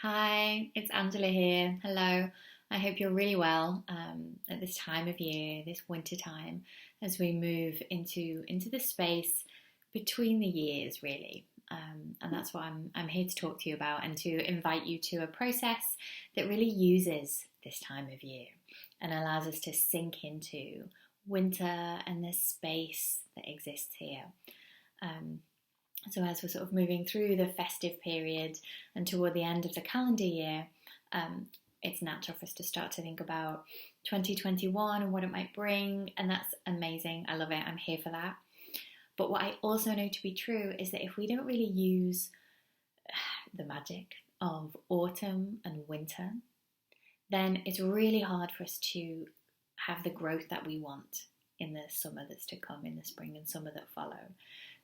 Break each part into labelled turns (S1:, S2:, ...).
S1: Hi, it's Angela here. Hello. I hope you're really well at this time of year, this winter time, as we move into the space between the years, really. And that's what I'm here to talk to you about and to invite you to a process that really uses this time of year and allows us to sink into winter and the space that exists here. Um, so as we're sort of moving through the festive period and toward the end of the calendar year, it's natural for us to start to think about 2021 and what it might bring, and that's amazing. I love it. I'm here for that. But what I also know to be true is that if we don't really use the magic of autumn and winter, then it's really hard for us to have the growth that we want in the summer that's to come, in the spring and summer that follow.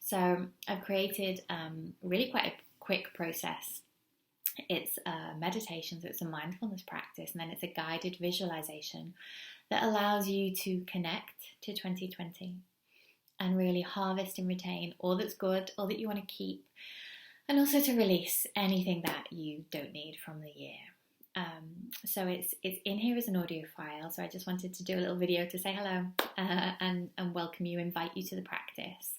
S1: So I've created really quite a quick process. It's a meditation, so it's a mindfulness practice, and then it's a guided visualization that allows you to connect to 2020 and really harvest and retain all that's good, all that you want to keep, and also to release anything that you don't need from the year. So it's in here as an audio file, so I just wanted to do a little video to say hello and welcome you, invite you to the practice.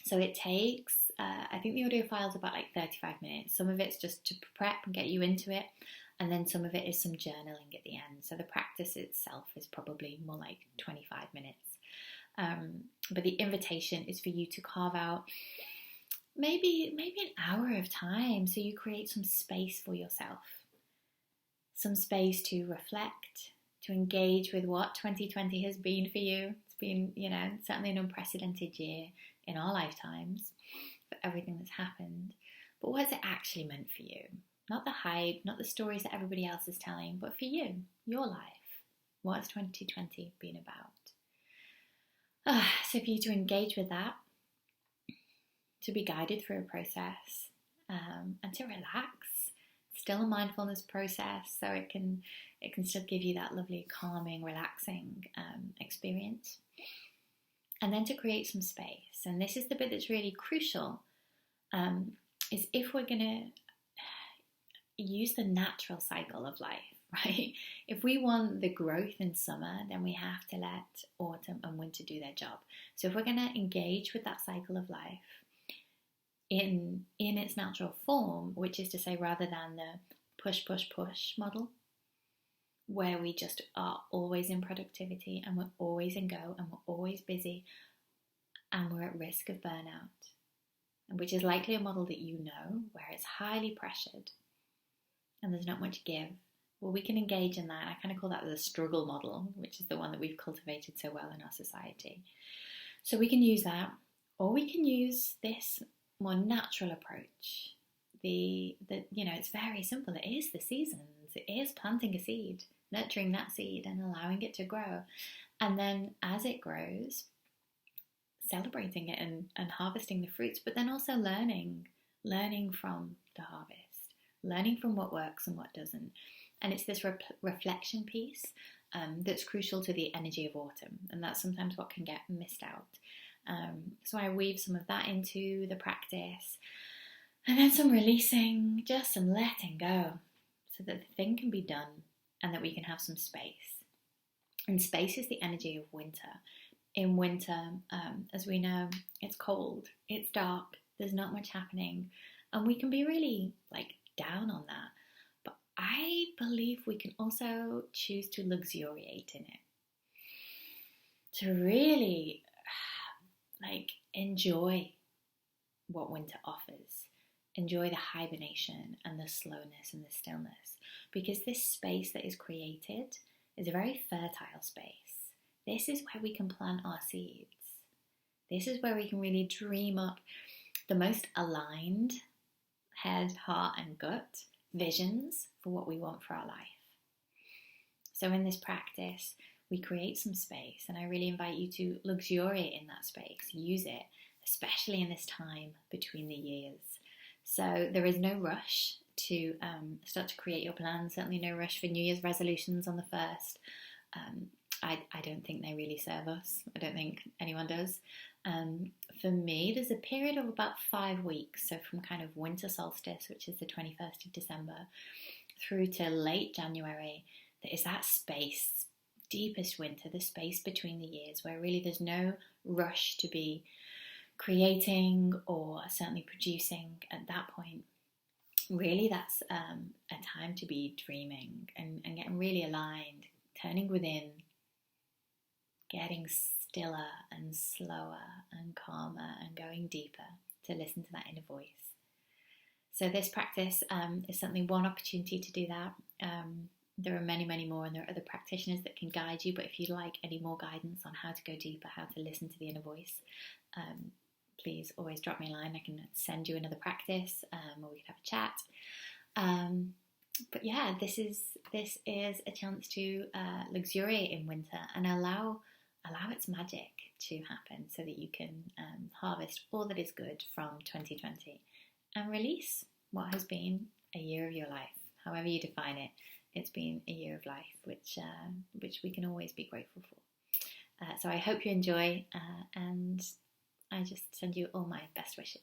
S1: So it takes, I think the audio file is about like 35 minutes. Some of it's just to prep and get you into it, and then some of it is some journaling at the end. So the practice itself is probably more like 25 minutes. But the invitation is for you to carve out maybe an hour of time, so you create some space for yourself, some space to reflect, to engage with what 2020 has been for you. It's been, certainly an unprecedented year in our lifetimes for everything that's happened. But what has it actually meant for you? Not the hype, not the stories that everybody else is telling, but for you, your life. What has 2020 been about? So for you to engage with that, to be guided through a process, and to relax. It's still a mindfulness process, so it can still give you that lovely, calming, relaxing experience. And then to create some space. And this is the bit that's really crucial, is if we're going to use the natural cycle of life, right? If we want the growth in summer, then we have to let autumn and winter do their job. So if we're going to engage with that cycle of life in its natural form, which is to say, rather than the push, push, push model, where we just are always in productivity and we're always in go and we're always busy and we're at risk of burnout, which is likely a model that you know, where it's highly pressured and there's not much give. Well, we can engage in that. I kind of call that the struggle model, which is the one that we've cultivated so well in our society. So we can use that, or we can use this more natural approach. It's very simple. It is the seasons. It is planting a seed, nurturing that seed and allowing it to grow. And then as it grows, celebrating it and harvesting the fruits, but then also learning from the harvest, learning from what works and what doesn't. And it's this reflection piece that's crucial to the energy of autumn. And that's sometimes what can get missed out. So I weave some of that into the practice, and then some releasing, just some letting go, so that the thing can be done and that we can have some space. And space is the energy of winter. In winter, as we know, it's cold, it's dark, there's not much happening, and we can be really down on that. But I believe we can also choose to luxuriate in it, to really enjoy what winter offers. Enjoy the hibernation and the slowness and the stillness, because this space that is created is a very fertile space. This is where we can plant our seeds. This is where we can really dream up the most aligned head, heart and gut visions for what we want for our life. So in this practice, we create some space, and I really invite you to luxuriate in that space. Use it, especially in this time between the years. So there is no rush to start to create your plans, certainly no rush for New Year's resolutions on the 1st. I don't think they really serve us. I don't think anyone does. For me, there's a period of about 5 weeks, so from kind of winter solstice, which is the 21st of December, through to late January, that is that space, deepest winter, the space between the years, where really there's no rush to be creating or certainly producing at that point. Really, that's a time to be dreaming and getting really aligned, turning within, getting stiller and slower and calmer and going deeper to listen to that inner voice. So this practice is certainly one opportunity to do that. There are many, many more, and there are other practitioners that can guide you, but if you'd like any more guidance on how to go deeper, how to listen to the inner voice, please always drop me a line. I can send you another practice, or we can have a chat. But yeah, this is a chance to luxuriate in winter and allow its magic to happen, so that you can harvest all that is good from 2020 and release what has been a year of your life, however you define it. It's been a year of life, which we can always be grateful for. So I hope you enjoy, and I just send you all my best wishes.